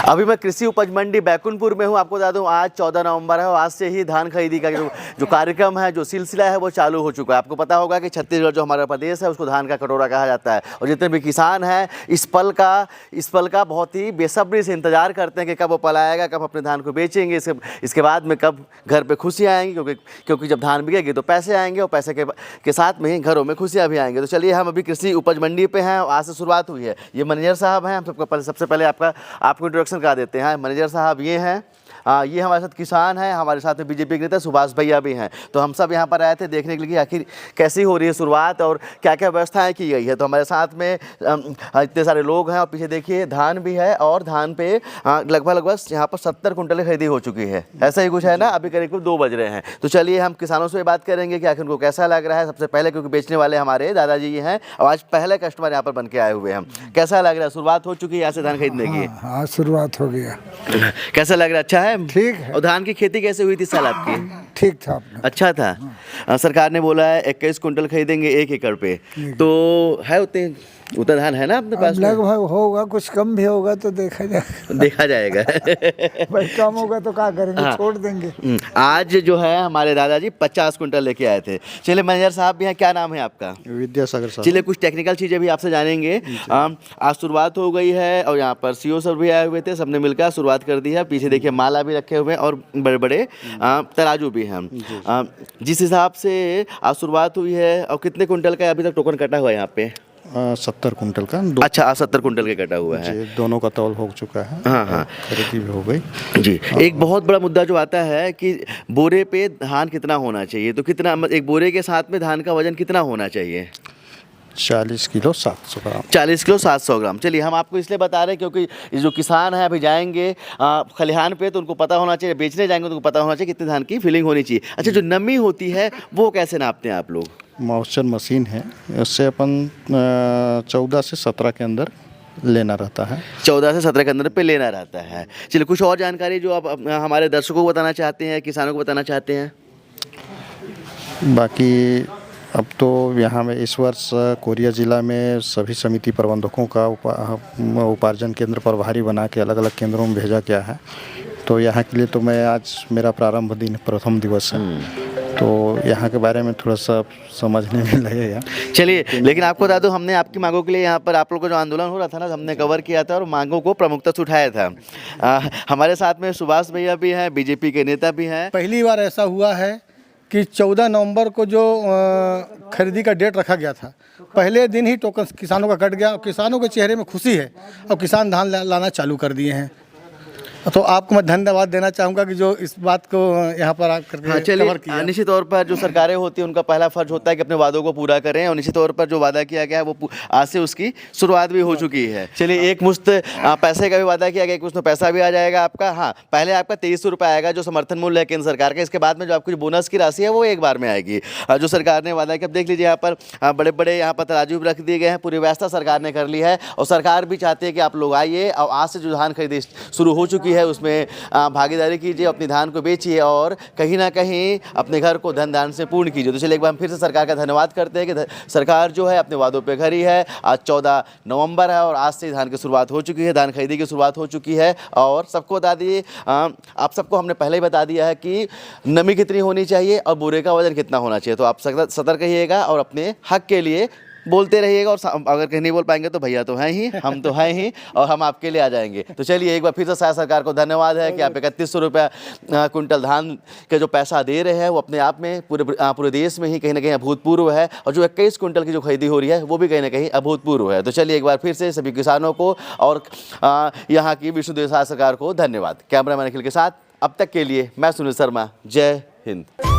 अभी मैं कृषि उपज मंडी बैकुंठपुर में हूँ। आपको बता दूँ आज 14 नवंबर है और आज से ही धान खरीदी का जो कार्यक्रम है, जो सिलसिला है वो चालू हो चुका है। आपको पता होगा कि छत्तीसगढ़ जो हमारा प्रदेश है उसको धान का कटोरा कहा जाता है और जितने भी किसान हैं इस पल का बहुत ही बेसब्री से इंतजार करते हैं कि कब वो पल आएगा, कब अपने धान को बेचेंगे, इसके बाद में कब घर पर खुशियाँ आएंगी, क्योंकि जब धान बिकेगी तो पैसे आएंगे और पैसे के साथ में ही घरों में खुशियाँ भी आएंगी। तो चलिए हम अभी कृषि उपज मंडी पे हैं, आज से शुरुआत हुई है। ये मैनेजर साहब हैं, हम सबसे पहले आपको इंट्रोडक्शन करा देते हैं। मैनेजर साहब ये हैं, ये हमारे साथ किसान हैं, हमारे साथ में बीजेपी के नेता सुभाष भैया भी हैं। तो हम सब यहाँ पर आए थे देखने के लिए आखिर कैसी हो रही है शुरुआत और क्या क्या व्यवस्थाएं की गई है। तो हमारे साथ में इतने सारे लोग हैं और पीछे देखिए धान भी है और धान पे लगभग यहाँ पर 70 कुंटल खरीदी हो चुकी है, ऐसा ही कुछ है ना। अभी करीब 2 बज रहे हैं। तो चलिए हम किसानों से बात करेंगे कि आखिर उनको कैसा लग रहा है। सबसे पहले क्योंकि बेचने वाले हमारे दादाजी हैं और आज पहले कस्टमर यहाँ पर बन के आए हुए हैं, कैसा लग रहा है? शुरुआत हो चुकी है यहाँ से धान खरीदने की? हाँ, शुरुआत हो गया। कैसा लग रहा है? अच्छा है, ठीक है। और धान की खेती कैसे हुई थी इस साल आपकी? ठीक था। अच्छा था। सरकार ने बोला है 21 कुंटल खरीदेंगे 1 एकड़ पे, तो है उतना धान है ना अपने पास? लगभग होगा, कुछ कम भी होगा तो देखा जाएगा भाई कम होगा तो क्या करेंगे, हाँ। छोड़ देंगे। आज जो है हमारे दादाजी 50 कुंटल लेके आए थे। चलिए मैनेजर साहब भी हैं, क्या नाम है आपका? विद्यासागर साहब। चलिए कुछ टेक्निकल चीज़ें भी आपसे जानेंगे। आज शुरुआत हो गई है और यहाँ पर सीओ सर भी आए हुए थे, सबने मिलकर शुरुआत कर दी है। पीछे देखिए माला भी रखे हुए हैं और बड़े बड़े तराजू भी हैं। जिस हिसाब से आज शुरुआत हुई है, और कितने कुंटल का अभी तक टोकन कटा हुआ है यहाँ पे? 70 कुंटल का। अच्छा, 70 कुंटल के कटा हुआ है। दोनों का तौल हो चुका है। हाँ, खरीदी भी हो गई जी। एक बहुत बड़ा मुद्दा जो आता है कि बोरे पे धान कितना होना चाहिए, तो कितना एक बोरे के साथ में धान का वजन कितना होना चाहिए? 40 किलो 700 ग्राम। 40 किलो 700 ग्राम। चलिए हम आपको इसलिए बता रहे हैं क्योंकि जो किसान हैं अभी जाएंगे खलिहान पे तो उनको पता होना चाहिए, बेचने जाएंगे तो उनको पता होना चाहिए कितने धान की फिलिंग होनी चाहिए। अच्छा, जो नमी होती है वो कैसे नापते हैं आप लोग? मॉइस्चर मशीन है, उससे अपन 14 से 17 के अंदर लेना रहता है। 14 से 17 के अंदर पे लेना रहता है। चलिए कुछ और जानकारी जो आप हमारे दर्शकों को बताना चाहते हैं, किसानों को बताना चाहते हैं? बाकी अब तो यहाँ में इस वर्ष कोरिया ज़िला में सभी समिति प्रबंधकों का उपार्जन केंद्र प्रभारी बना के अलग अलग केंद्रों में भेजा गया है। तो यहाँ के लिए तो मैं आज मेरा प्रारंभ दिन प्रथम दिवस है, तो यहाँ के बारे में थोड़ा सा समझने में लगेगा। चलिए, लेकिन आपको बता दूं हमने आपकी मांगों के लिए यहाँ पर आप लोगों का जो आंदोलन हो रहा था ना, हमने कवर किया था और मांगों को प्रमुखता से उठाया था। हमारे साथ में सुभाष भैया भी हैं, बीजेपी के नेता भी हैं। पहली बार ऐसा हुआ है कि 14 नवंबर को जो खरीदी का डेट रखा गया था, पहले दिन ही टोकन किसानों का कट गया और किसानों के चेहरे में खुशी है और किसान धान लाना चालू कर दिए हैं। तो आपको मैं धन्यवाद देना चाहूँगा कि जो इस बात को यहाँ पर आकर कवर किया। निश्चित तौर पर जो सरकारें होती हैं उनका पहला फर्ज होता है कि अपने वादों को पूरा करें और निश्चित तौर पर जो वादा किया गया है वो आज से उसकी शुरुआत भी हो चुकी है। चलिए, एक मुश्त पैसे का भी वादा किया गया, एक मुश्त पैसा भी आ जाएगा आपका। हाँ, पहले आपका 2300 रुपये आएगा जो समर्थन मूल्य है केंद्र सरकार का। इसके बाद में जो आपकी बोनस की राशि है वो एक बार में आएगी जो सरकार ने वादा किया। अब देख लीजिए यहाँ पर बड़े बड़े यहाँ पर तराजू भी रख दिए गए हैं, पूरी व्यवस्था सरकार ने कर ली है और सरकार भी चाहती है कि आप लोग आइए और आज से जो धान खरीदी शुरू हो चुकी है उसमें भागीदारी कीजिए, अपनी धान को बेचिए और कहीं ना कहीं अपने घर को धन दान से पूर्ण कीजिए। तो चलिए एक बार हम फिर से सरकार का धन्यवाद करते हैं कि सरकार जो है अपने वादों पे खरी है। आज 14 नवंबर है और आज से धान की शुरुआत हो चुकी है, धान खरीदी की शुरुआत हो चुकी है। और सबको बता दिए, आप सबको हमने पहले ही बता दिया है कि नमी कितनी होनी चाहिए और बोरे का वजन कितना होना चाहिए। तो आप सतर्क रहिएगा और अपने हक के लिए बोलते रहिएगा और अगर कहीं नहीं बोल पाएंगे तो भैया तो हैं ही, हम तो हैं ही और हम आपके लिए आ जाएंगे। तो चलिए एक बार फिर से सरकार को धन्यवाद है कि आप 3100 रुपये कुंटल धान के जो पैसा दे रहे हैं वो अपने आप में पूरे देश में ही कहीं ना कहीं अभूतपूर्व है और जो 21 कुंटल की जो खरीदी हो रही है वो भी कहीं ना कहीं अभूतपूर्व है। तो चलिए एक बार फिर से सभी किसानों को और यहाँ की विष्णु देव सरकार को धन्यवाद। कैमरामैन अखिल के साथ अब तक के लिए मैं सुनील शर्मा, जय हिंद।